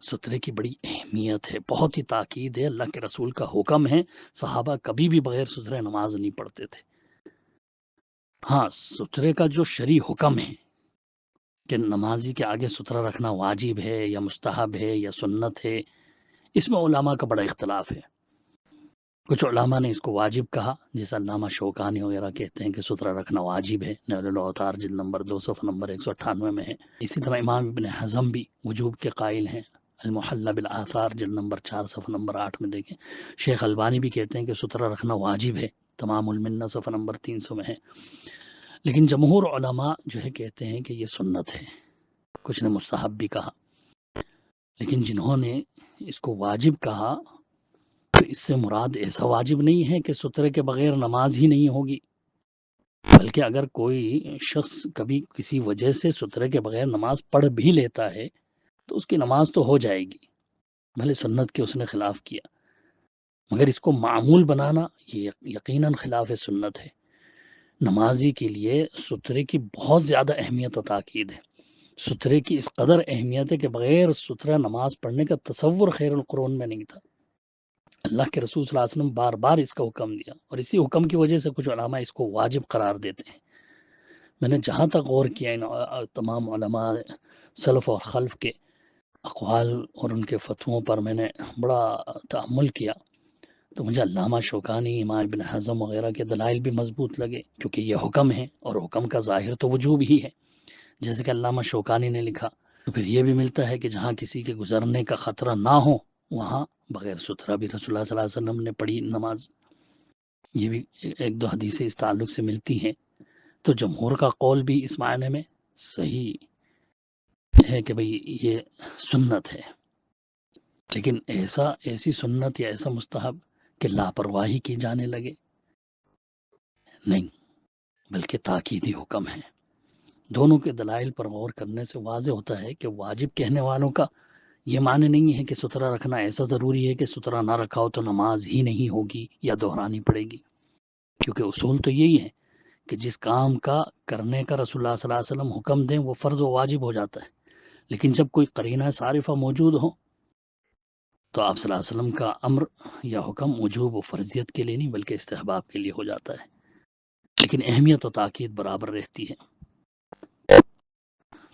سترے کی بڑی اہمیت ہے، بہت ہی تاکید ہے، اللہ کے رسول کا حکم ہے، صحابہ کبھی بھی بغیر سترے نماز نہیں پڑھتے تھے۔ ہاں، سترے کا جو شرعی حکم ہے کہ نمازی کے آگے سترہ رکھنا واجب ہے یا مستحب ہے یا سنت ہے، اس میں علماء کا بڑا اختلاف ہے۔ کچھ علماء نے اس کو واجب کہا، جیسے علامہ شوکانی وغیرہ کہتے ہیں کہ سترہ رکھنا واجب ہے، نیل الاوطار جلد نمبر 2 صفحہ نمبر 198 میں ہے۔ اسی طرح امام ابن حزم بھی وجوب کے قائل ہیں، المحلی بالآثار جلد نمبر 4 صفحہ نمبر 8 میں دیکھیں۔ شیخ البانی بھی کہتے ہیں کہ سترہ رکھنا واجب ہے، تمام المنہ صفحہ نمبر 300 میں ہے۔ لیکن جمہور علماء جو ہے کہتے ہیں کہ یہ سنت ہے، کچھ نے مستحب بھی کہا، لیکن جنہوں نے اس کو واجب کہا تو اس سے مراد ایسا واجب نہیں ہے کہ سترے کے بغیر نماز ہی نہیں ہوگی، بلکہ اگر کوئی شخص کبھی کسی وجہ سے سترے کے بغیر نماز پڑھ بھی لیتا ہے تو اس کی نماز تو ہو جائے گی، بھلے سنت کے اس نے خلاف کیا، مگر اس کو معمول بنانا یہ یقیناً خلاف سنت ہے۔ نمازی کے لیے سترے کی بہت زیادہ اہمیت و تاکید ہے۔ سترے کی اس قدر اہمیت ہے کہ بغیر سترہ نماز پڑھنے کا تصور خیر القرون میں نہیں تھا۔ اللہ کے رسول صلی اللہ علیہ وسلم بار بار اس کا حکم دیا، اور اسی حکم کی وجہ سے کچھ علماء اس کو واجب قرار دیتے ہیں۔ میں نے جہاں تک غور کیا ان تمام علماء سلف اور خلف کے اقوال اور ان کے فتووں پر میں نے بڑا تأمل کیا، تو مجھے علامہ شوکانی، امام ابن حزم وغیرہ کے دلائل بھی مضبوط لگے، کیونکہ یہ حکم ہے اور حکم کا ظاہر تو وجوب ہی ہے، جیسے کہ علامہ شوکانی نے لکھا۔ تو پھر یہ بھی ملتا ہے کہ جہاں کسی کے گزرنے کا خطرہ نہ ہو وہاں بغیر سترہ بھی رسول اللہ صلی اللہ علیہ وسلم نے پڑھی نماز۔ یہ بھی ایک دو حدیثیں اس تعلق سے ملتی ہیں۔ تو جمہور کا قول بھی اس معنی میں صحیح ہے کہ بھئی یہ سنت ہے، لیکن ایسی سنت یا ایسا مستحب کہ لاپرواہی کی جانے لگے، نہیں، بلکہ تاکیدی حکم ہے۔ دونوں کے دلائل پر غور کرنے سے واضح ہوتا ہے کہ واجب کہنے والوں کا یہ معنی نہیں ہے کہ سترہ رکھنا ایسا ضروری ہے کہ سترہ نہ رکھا ہو تو نماز ہی نہیں ہوگی یا دہرانی پڑے گی، کیونکہ اصول تو یہی ہے کہ جس کام کا کرنے کا رسول اللہ صلی اللہ علیہ وسلم حکم دیں وہ فرض و واجب ہو جاتا ہے، لیکن جب کوئی قرینہ صارفہ موجود ہو تو آپ صلی اللہ علیہ وسلم کا امر یا حکم وجوب و فرضیت کے لیے نہیں بلکہ استحباب کے لیے ہو جاتا ہے، لیکن اہمیت و تاکید برابر رہتی ہے۔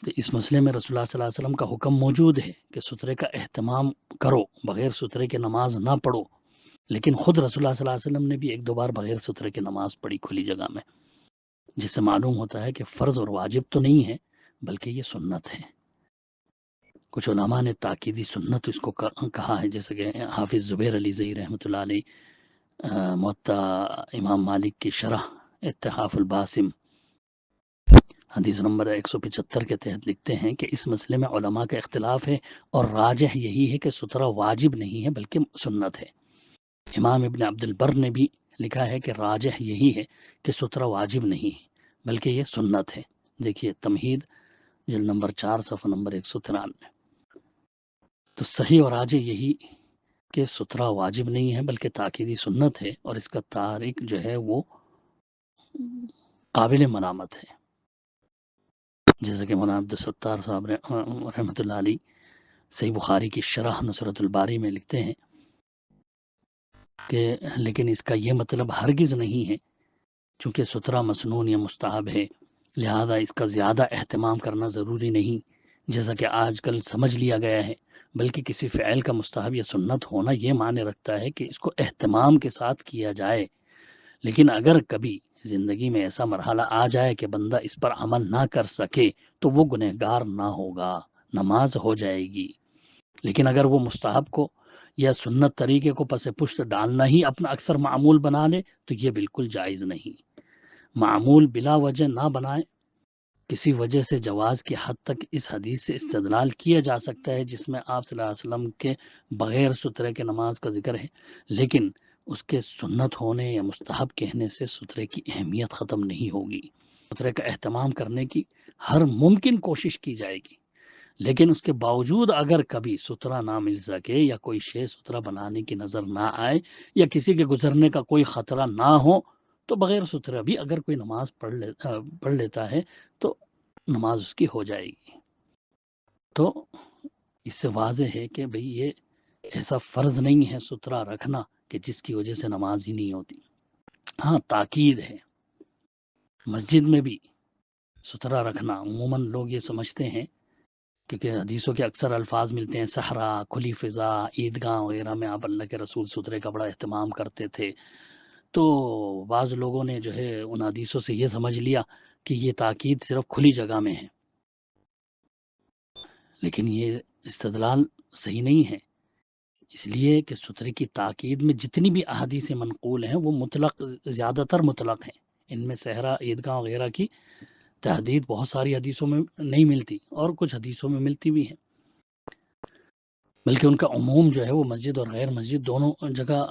تو اس مسئلے میں رسول اللہ صلی اللہ علیہ وسلم کا حکم موجود ہے کہ سترے کا اہتمام کرو، بغیر سترے کے نماز نہ پڑھو، لیکن خود رسول اللہ صلی اللہ علیہ وسلم نے بھی ایک دو بار بغیر سترے کے نماز پڑھی کھلی جگہ میں، جس سے معلوم ہوتا ہے کہ فرض اور واجب تو نہیں ہے بلکہ یہ سنت ہے۔ کچھ علماء نے تاکیدی سنت اس کو کہا ہے، جیسے کہ حافظ زبیر علی زئی رحمۃ اللہ علیہ موطا امام مالک کی شرح اتحاف الباسم حدیث نمبر 175 کے تحت لکھتے ہیں کہ اس مسئلے میں علماء کا اختلاف ہے اور راجح یہی ہے کہ سترہ واجب نہیں ہے بلکہ سنت ہے۔ امام ابن عبد البر نے بھی لکھا ہے کہ راجح یہی ہے کہ سترہ واجب نہیں ہے بلکہ یہ سنت ہے۔ دیکھیے تمہید جلد نمبر 4 صفحہ نمبر 193۔ تو صحیح اور راجح یہی کہ سترہ واجب نہیں ہے بلکہ تاکیدی سنت ہے، اور اس کا تارک جو ہے وہ قابل ملامت ہے، جیسا کہ مولانا عبدالستار صاحب رحمۃ اللہ علیہ صحیح بخاری کی شرح نصرت الباری میں لکھتے ہیں کہ لیکن اس کا یہ مطلب ہرگز نہیں ہے چونکہ سترہ مسنون یا مستحب ہے لہذا اس کا زیادہ اہتمام کرنا ضروری نہیں، جیسا کہ آج کل سمجھ لیا گیا ہے، بلکہ کسی فعل کا مستحب یا سنت ہونا یہ معنی رکھتا ہے کہ اس کو اہتمام کے ساتھ کیا جائے، لیکن اگر کبھی زندگی میں ایسا مرحلہ آ جائے کہ بندہ اس پر عمل نہ کر سکے تو وہ گنہگار نہ ہوگا، نماز ہو جائے گی، لیکن اگر وہ مستحب کو یا سنت طریقے کو پس پشت ڈالنا ہی اپنا اکثر معمول بنا لے تو یہ بالکل جائز نہیں۔ معمول بلا وجہ نہ بنائے۔ کسی وجہ سے جواز کی حد تک اس حدیث سے استدلال کیا جا سکتا ہے جس میں آپ صلی اللہ علیہ وسلم کے بغیر سترے کے نماز کا ذکر ہے، لیکن اس کے سنت ہونے یا مستحب کہنے سے سترے کی اہمیت ختم نہیں ہوگی۔ سترے کا اہتمام کرنے کی ہر ممکن کوشش کی جائے گی، لیکن اس کے باوجود اگر کبھی سترہ نہ مل سکے یا کوئی شے سترہ بنانے کی نظر نہ آئے یا کسی کے گزرنے کا کوئی خطرہ نہ ہو تو بغیر سترہ بھی اگر کوئی نماز پڑھ لیتا ہے تو نماز اس کی ہو جائے گی۔ تو اس سے واضح ہے کہ بھئی یہ ایسا فرض نہیں ہے ستھرا رکھنا کہ جس کی وجہ سے نماز ہی نہیں ہوتی۔ ہاں تاکید ہے مسجد میں بھی ستھرا رکھنا، عموماً لوگ یہ سمجھتے ہیں کیونکہ حدیثوں کے اکثر الفاظ ملتے ہیں، صحرا، کھلی فضا، عیدگاہ وغیرہ میں آپ اللہ کے رسول ستھرے کا بڑا اہتمام کرتے تھے، تو بعض لوگوں نے جو ہے ان حدیثوں سے یہ سمجھ لیا کہ یہ تاکید صرف کھلی جگہ میں ہے، لیکن یہ استدلال صحیح نہیں ہے، اس لیے کہ ستھرے کی تاکید میں جتنی بھی احادیث منقول ہیں وہ مطلق، زیادہ تر مطلق ہیں، ان میں صحرا، عیدگاہ وغیرہ کی تحدید بہت ساری حدیثوں میں نہیں ملتی اور کچھ حدیثوں میں ملتی بھی ہیں، بلکہ ان کا عموم جو ہے وہ مسجد اور غیر مسجد دونوں جگہ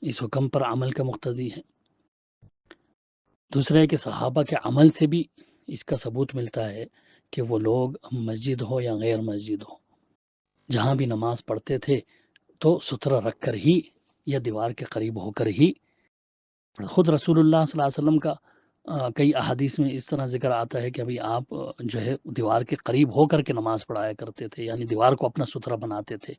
اس حکم پر عمل کا مقتضی ہے۔ دوسرا ہے کہ صحابہ کے عمل سے بھی اس کا ثبوت ملتا ہے کہ وہ لوگ مسجد ہو یا غیر مسجد ہو، جہاں بھی نماز پڑھتے تھے تو ستھرا رکھ کر ہی یا دیوار کے قریب ہو کر ہی، خود رسول اللہ صلی اللہ علیہ وسلم کا کئی احادیث میں اس طرح ذکر آتا ہے کہ ابھی آپ جو ہے دیوار کے قریب ہو کر کے نماز پڑھایا کرتے تھے، یعنی دیوار کو اپنا ستھرا بناتے تھے۔